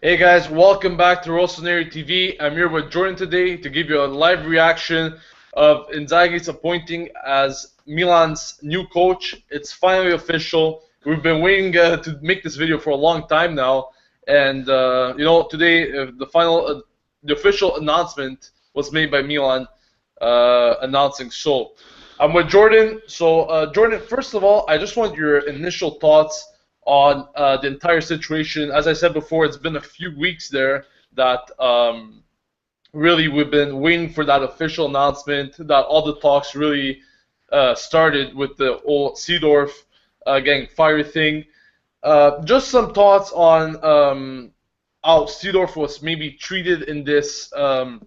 Hey guys, welcome back to Rossoneri TV. I'm here with Jordan today to give you a live reaction of Inzaghi's appointing as Milan's new coach. It's finally official. We've been waiting to make this video for a long time now, and today the official announcement was made by Milan, announcing. So, I'm with Jordan. So, Jordan, first of all, I just want your initial thoughts on the entire situation. As I said before, it's been a few weeks there that really we've been waiting for that official announcement, that all the talks really started with the old Seedorf getting fired thing. Just some thoughts on how Seedorf was maybe treated in this 2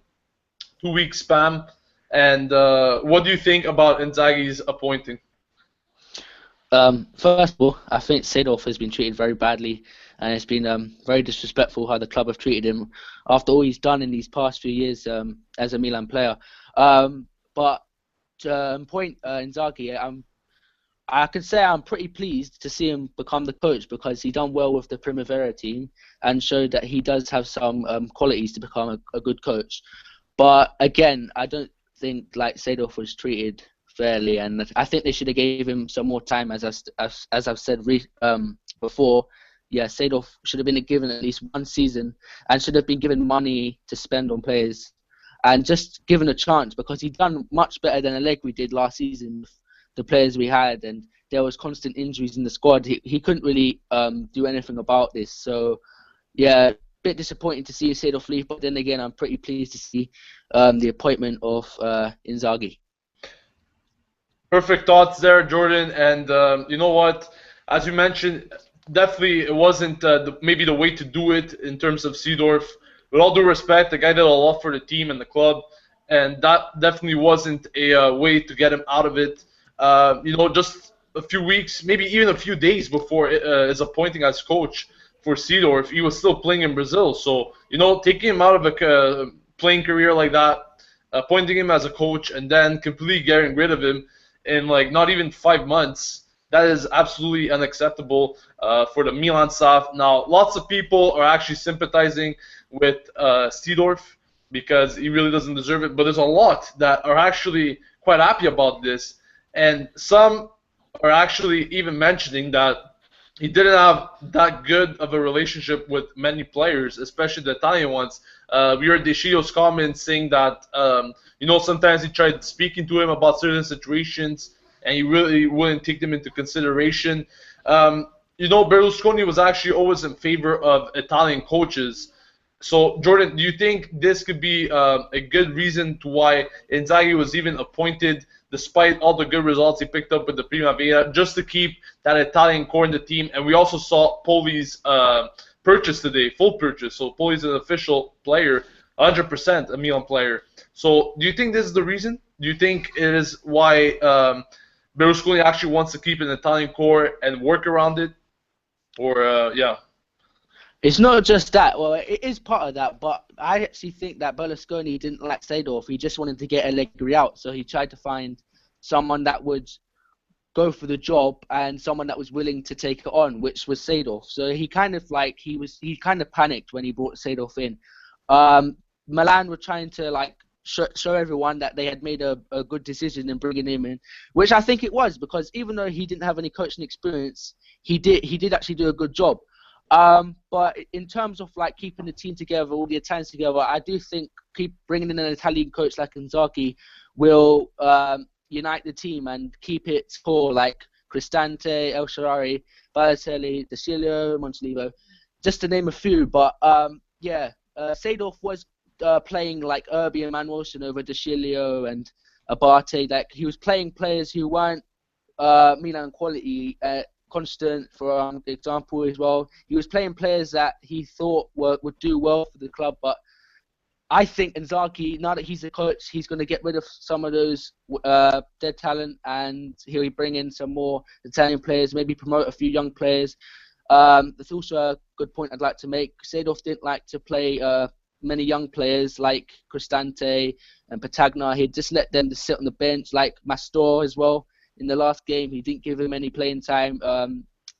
week span, and what do you think about Inzaghi's appointing? First of all, I think Seedorf has been treated very badly, and it's been very disrespectful how the club have treated him after all he's done in these past few years as a Milan player. But to point Inzaghi, I can say I'm pretty pleased to see him become the coach because he done well with the Primavera team and showed that he does have some qualities to become a good coach. But again, I don't think like Seedorf was treated fairly, and I think they should have gave him some more time. As I've said before, yeah, Seedorf should have been given at least one season and should have been given money to spend on players and just given a chance because he done much better than Allegri did last season with the players we had, and there was constant injuries in the squad. He couldn't really do anything about this. So yeah, bit disappointing to see Seedorf leave, but then again, I'm pretty pleased to see the appointment of Inzaghi. Perfect thoughts there, Jordan. And you know what? As you mentioned, definitely it wasn't maybe the way to do it in terms of Seedorf. With all due respect, the guy did a lot for the team and the club, and that definitely wasn't a way to get him out of it. Just a few weeks, maybe even a few days before his appointing as coach for Seedorf, he was still playing in Brazil. So, taking him out of a playing career like that, appointing him as a coach, and then completely getting rid of him in like not even 5 months. That is absolutely unacceptable for the Milan staff. Now, lots of people are actually sympathizing with Seedorf because he really doesn't deserve it. But there's a lot that are actually quite happy about this, and some are actually even mentioning that he didn't have that good of a relationship with many players, especially the Italian ones. We heard Deschio's comments saying that sometimes he tried speaking to him about certain situations, and he really wouldn't take them into consideration. Berlusconi was actually always in favor of Italian coaches. So, Jordan, do you think this could be a good reason to why Inzaghi was even appointed, despite all the good results he picked up with the Primavera, just to keep that Italian core in the team? And we also saw Poli's purchase today, full purchase. So Poli's an official player, 100% a Milan player. So do you think this is the reason? Do you think it is why Berlusconi actually wants to keep an Italian core and work around it? Or, yeah. It's not just that. Well, it is part of that, but I actually think that Berlusconi didn't like Seedorf. He just wanted to get Allegri out, so he tried to find someone that would go for the job and someone that was willing to take it on, which was Seedorf. So he kind of panicked when he brought Seedorf in. Milan were trying to show everyone that they had made a good decision in bringing him in, which I think it was, because even though he didn't have any coaching experience, he did actually do a good job. But in terms of keeping the team together, all the Italians together, I do think keep bringing in an Italian coach like Inzaghi will unite the team and keep it core, like Cristante, El Shaarawy, Balotelli, De Sciglio, Montolivo, just to name a few. But Seedorf was playing like Irby and Manuelson over De Sciglio and Abate. Like he was playing players who weren't Milan quality. Constant, for example, as well. He was playing players that he thought would do well for the club, but I think Inzaghi, now that he's a coach, he's going to get rid of some of those dead talent, and he'll bring in some more Italian players, maybe promote a few young players. That's also a good point I'd like to make. Seedorf didn't like to play many young players like Cristante and Patagna. He'd just let them just sit on the bench, like Mastor as well. In the last game, he didn't give him any playing time.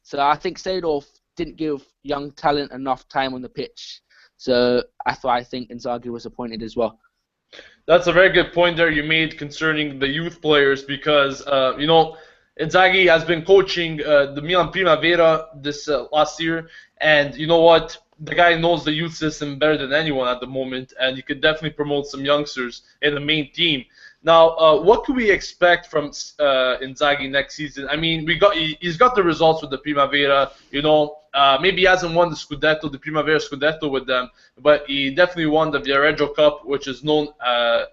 So I think Seedorf didn't give young talent enough time on the pitch. So that's why I think Inzaghi was appointed as well. That's a very good point there you made concerning the youth players because, Inzaghi has been coaching the Milan Primavera this last year, and you know what? The guy knows the youth system better than anyone at the moment, and he could definitely promote some youngsters in the main team. Now, what could we expect from Inzaghi next season? I mean, he's got the results with the Primavera. Maybe he hasn't won the Scudetto, the Primavera Scudetto with them, but he definitely won the Viareggio Cup, which is known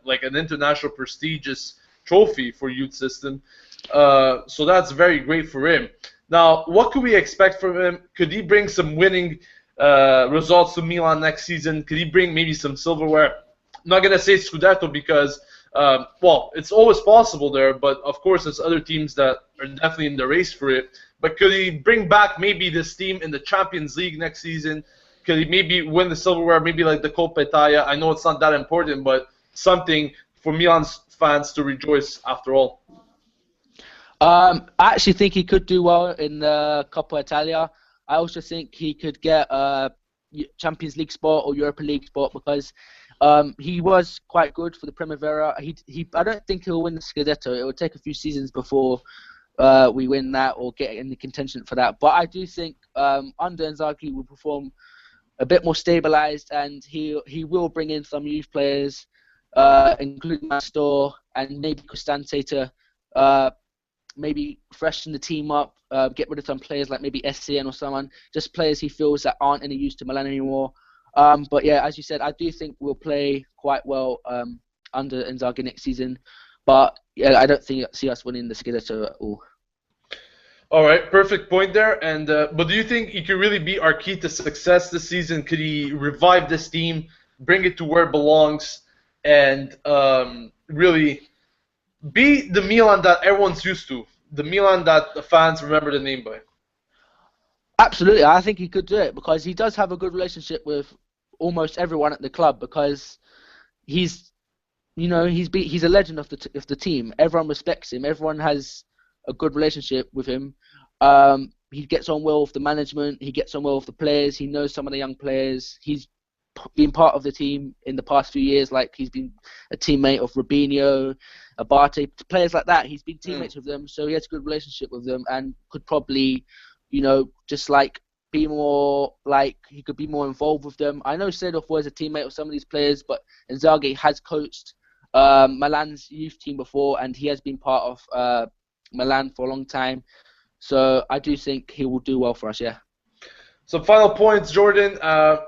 like an international prestigious trophy for youth system. So that's very great for him. Now, what could we expect from him? Could he bring some winning results to Milan next season? Could he bring maybe some silverware? I'm not gonna say Scudetto because it's always possible there, but of course there's other teams that are definitely in the race for it. But could he bring back maybe this team in the Champions League next season? Could he maybe win the silverware, maybe like the Coppa Italia? I know it's not that important, but something for Milan's fans to rejoice after all. I actually think he could do well in the Coppa Italia. I also think he could get a Champions League spot or Europa League spot because he was quite good for the Primavera. I don't think he'll win the Scudetto. It will take a few seasons before we win that or get in the contention for that. But I do think under Inzaghi will perform a bit more stabilised, and he will bring in some youth players, including Mastor and maybe Costante to maybe freshen the team up, get rid of some players like maybe SCN or someone, just players he feels that aren't any use to Milan anymore. But yeah, as you said, I do think we'll play quite well under Inzaghi next season. But yeah, I don't see us winning the Scudetto at all. All right, perfect point there. And but do you think he could really be our key to success this season? Could he revive this team, bring it to where it belongs, and really be the Milan that everyone's used to, the Milan that the fans remember the name by? Absolutely, I think he could do it because he does have a good relationship with almost everyone at the club because he's a legend of the team. Everyone respects him. Everyone has a good relationship with him. He gets on well with the management. He gets on well with the players. He knows some of the young players. He's been part of the team in the past few years. Like he's been a teammate of Robinho, Abate, players like that. He's been teammates with them, so he has a good relationship with them and could probably, just like be more like he could be more involved with them. I know Seedorf was a teammate of some of these players, but Inzaghi has coached Milan's youth team before, and he has been part of Milan for a long time. So I do think he will do well for us. Yeah. Some final points, Jordan.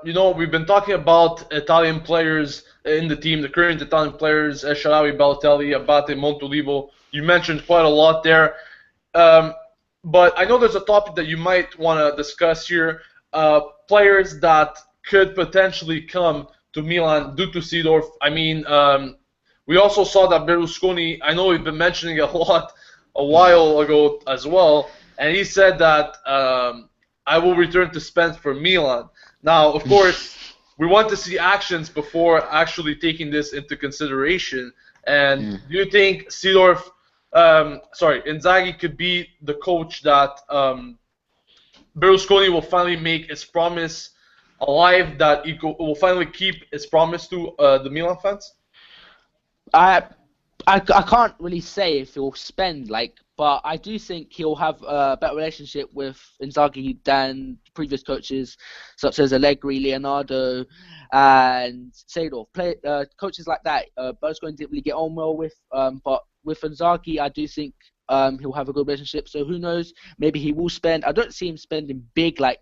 We've been talking about Italian players in the team, the current Italian players, El Shaarawy, Balotelli, Abate, Montolivo. You mentioned quite a lot there. But I know there's a topic that you might want to discuss here. Players that could potentially come to Milan due to Seedorf. I mean, we also saw that Berlusconi, I know we've been mentioning it a lot a while ago as well, and he said that I will return to spend for Milan. Now, of course, we want to see actions before actually taking this into consideration. And do you think Inzaghi could be the coach that Berlusconi will finally make his promise alive, that he will finally keep his promise to the Milan fans? I can't really say if he'll spend, but I do think he'll have a better relationship with Inzaghi than previous coaches, such as Allegri, Leonardo, and Seedorf. Coaches like that, Berlusconi didn't really get on well with, but with Inzaghi, I do think he'll have a good relationship. So who knows? Maybe he will spend. I don't see him spending big, like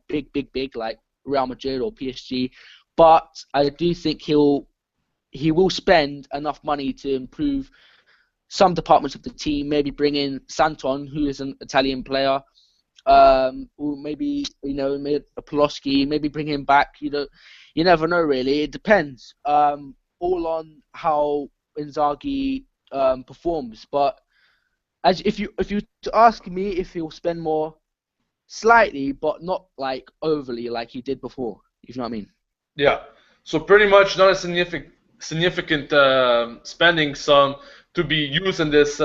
Real Madrid or PSG, but I do think he will spend enough money to improve some departments of the team. Maybe bring in Santon, who is an Italian player, or maybe maybe a Pulosky. Maybe bring him back. You never know really. It depends. All on how Inzaghi performs. But if you to ask me if he'll spend more, slightly, but not like overly like he did before. If you know what I mean? Yeah. So pretty much not a significant spending sum to be used in this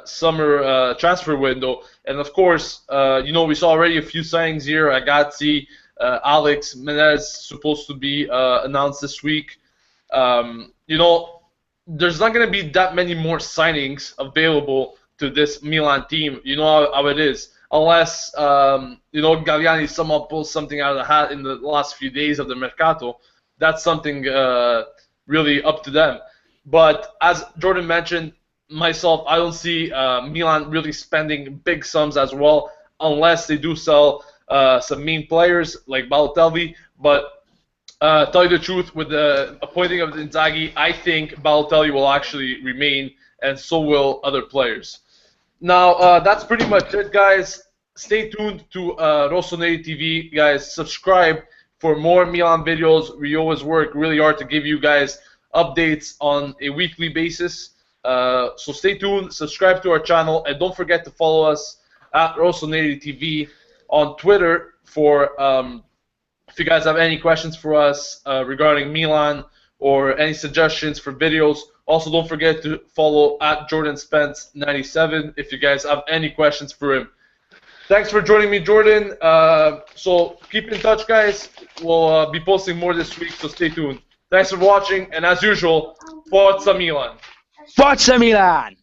summer transfer window. And of course, we saw already a few signings here. Agazzi, Alex, Menez supposed to be announced this week. There's not going to be that many more signings available to this Milan team. You know how it is. Unless, Galliani somehow pulls something out of the hat in the last few days of the Mercato. That's something really up to them. But as Jordan mentioned, myself, I don't see Milan really spending big sums as well, unless they do sell some main players like Balotelli. But tell you the truth, with the appointing of Inzaghi, I think Balotelli will actually remain, and so will other players. Now, that's pretty much it, guys. Stay tuned to Rossoneri TV, guys. Subscribe for more Milan videos. We always work really hard to give you guys updates on a weekly basis. So stay tuned, subscribe to our channel, and don't forget to follow us at Rossoneri TV on Twitter for if you guys have any questions for us regarding Milan or any suggestions for videos. Also, don't forget to follow at JordanSpence97 if you guys have any questions for him. Thanks for joining me, Jordan. So keep in touch, guys. We'll be posting more this week, so stay tuned. Thanks for watching, and as usual, Forza Milan. Forza Milan!